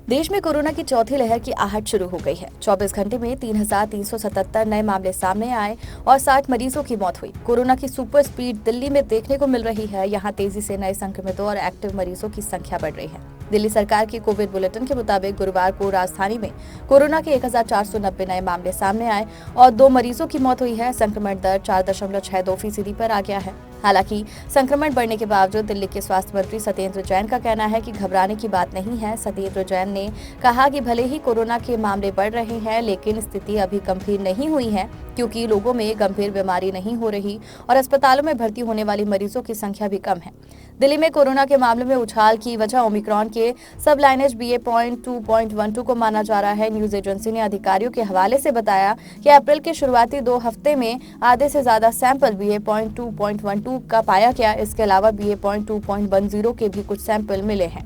देश में कोरोना की चौथी लहर की आहट शुरू हो गई है। 24 घंटे में 3,377 नए मामले सामने आए और 60 मरीजों की मौत हुई। कोरोना की सुपर स्पीड दिल्ली में देखने को मिल रही है। यहां तेजी से नए संक्रमितों और एक्टिव मरीजों की संख्या बढ़ रही है। दिल्ली सरकार की कोविड बुलेटिन के मुताबिक गुरुवार को राजधानी में कोरोना के 1,490 नए मामले सामने आए और 2 मरीजों की मौत हुई है। संक्रमण दर 4.62% पर आ गया है। हालांकि संक्रमण बढ़ने के बावजूद दिल्ली के स्वास्थ्य मंत्री सत्येंद्र जैन का कहना है कि घबराने की बात नहीं है। सत्येंद्र जैन ने कहा कि भले ही कोरोना के मामले बढ़ रहे हैं, लेकिन स्थिति अभी गंभीर नहीं हुई है, क्योंकि लोगों में गंभीर बीमारी नहीं हो रही और अस्पतालों में भर्ती होने वाली मरीजों की संख्या भी कम है। दिल्ली में कोरोना के मामले में उछाल की वजह ओमिक्रॉन के सब लाइनेज BA.2.12 को माना जा रहा है। न्यूज एजेंसी ने अधिकारियों के हवाले से बताया कि अप्रैल के शुरुआती 2 हफ्ते में आधे से ज्यादा सैंपल BA.2.12 का पाया गया। इसके अलावा BA.2.10 के भी कुछ सैंपल मिले हैं।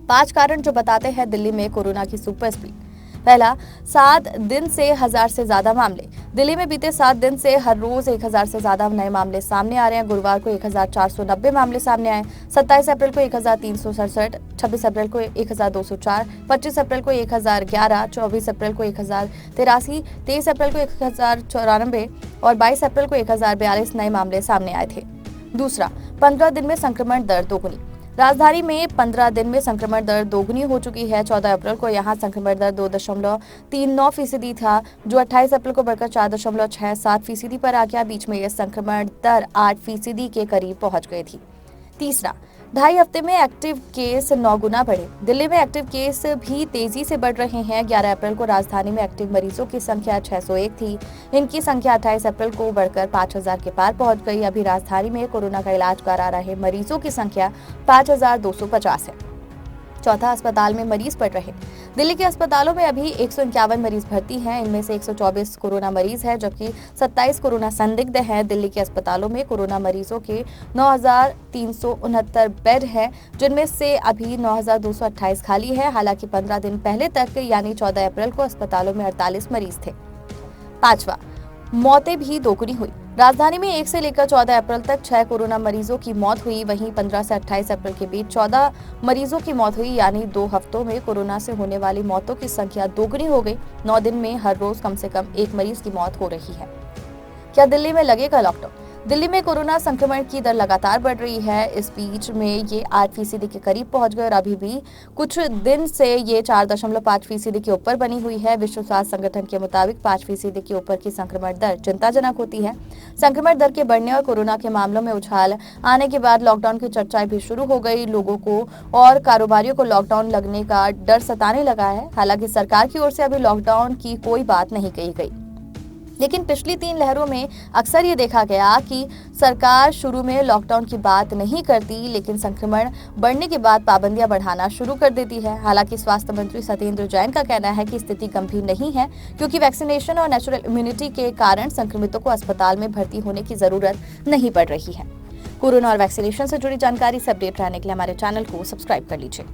5 कारण जो बताते हैं दिल्ली में कोरोना की सुपर स्पीड। पहला, 7 दिन से 1000 से ज्यादा मामले। दिल्ली में बीते 7 दिन से हर रोज 1000 से ज्यादा नए मामले सामने आ रहे हैं। गुरुवार को 1490 मामले सामने आए। 27 अप्रैल को 1367, 26 अप्रैल को 1204, 25 अप्रैल को 1011, 24 अप्रैल को 1083, 23 अप्रैल को 1094 और 22 अप्रैल को 1042 नए मामले सामने आए थे। दूसरा, 15 दिन में संक्रमण दर दोगुनी। राजधानी में 15 दिन में संक्रमण दर दोगुनी हो चुकी है। 14 अप्रैल को यहां संक्रमण दर 2.39% था, जो 28 अप्रैल को बढ़कर 4.67% पर आ गया। बीच में यह संक्रमण दर 8% के करीब पहुंच गई थी। तीसरा, 2.5 हफ्ते में एक्टिव केस 9 गुना बढ़े। दिल्ली में एक्टिव केस भी तेजी से बढ़ रहे हैं। 11 अप्रैल को राजधानी में एक्टिव मरीजों की संख्या 601 थी। इनकी संख्या 28 अप्रैल को बढ़कर 5,000 के पार पहुंच गई। अभी राजधानी में कोरोना का इलाज करा रहे मरीजों की संख्या 5,250 है। चौथा, अस्पताल में मरीज बढ़ रहे। दिल्ली के अस्पतालों में अभी 151 मरीज भर्ती हैं। इनमें से 124 कोरोना मरीज हैं, जबकि 27 कोरोना संदिग्ध हैं। दिल्ली के अस्पतालों में कोरोना मरीजों के 9,369 बेड हैं, जिनमें से अभी 9,228 खाली है। हालांकि 15 दिन पहले तक यानी 14 अप्रैल को अस्पतालों में 48 मरीज थे। पांचवा, मौतें भी दोगुनी हुई। राजधानी में 1 से लेकर 14 अप्रैल तक 6 कोरोना मरीजों की मौत हुई। वहीं 15 से 28 अप्रैल के बीच 14 मरीजों की मौत हुई, यानी 2 हफ्तों में कोरोना से होने वाली मौतों की संख्या दोगुनी हो गई। 9 दिन में हर रोज कम से कम 1 मरीज की मौत हो रही है। क्या दिल्ली में लगेगा लॉकडाउन? दिल्ली में कोरोना संक्रमण की दर लगातार बढ़ रही है। इस बीच में ये 8% के करीब पहुंच गए और अभी भी कुछ दिन से ये 4.5% के ऊपर बनी हुई है। विश्व स्वास्थ्य संगठन के मुताबिक 5% के ऊपर की संक्रमण दर चिंताजनक होती है। संक्रमण दर के बढ़ने और कोरोना के मामलों में उछाल आने के बाद लॉकडाउन की चर्चाएं भी शुरू हो गई। लोगों को और कारोबारियों को लॉकडाउन लगने का डर सताने लगा है। हालांकि सरकार की ओर से अभी लॉकडाउन की कोई बात नहीं कही गई, लेकिन पिछली 3 लहरों में अक्सर ये देखा गया कि सरकार शुरू में लॉकडाउन की बात नहीं करती, लेकिन संक्रमण बढ़ने के बाद पाबंदियां बढ़ाना शुरू कर देती है। हालांकि स्वास्थ्य मंत्री सत्येंद्र जैन का कहना है कि स्थिति गंभीर नहीं है, क्योंकि वैक्सीनेशन और नेचुरल इम्यूनिटी के कारण संक्रमितों को अस्पताल में भर्ती होने की जरूरत नहीं पड़ रही है। कोरोना और वैक्सीनेशन से जुड़ी जानकारी से अपडेट रहने के लिए हमारे चैनल को सब्सक्राइब कर लीजिए।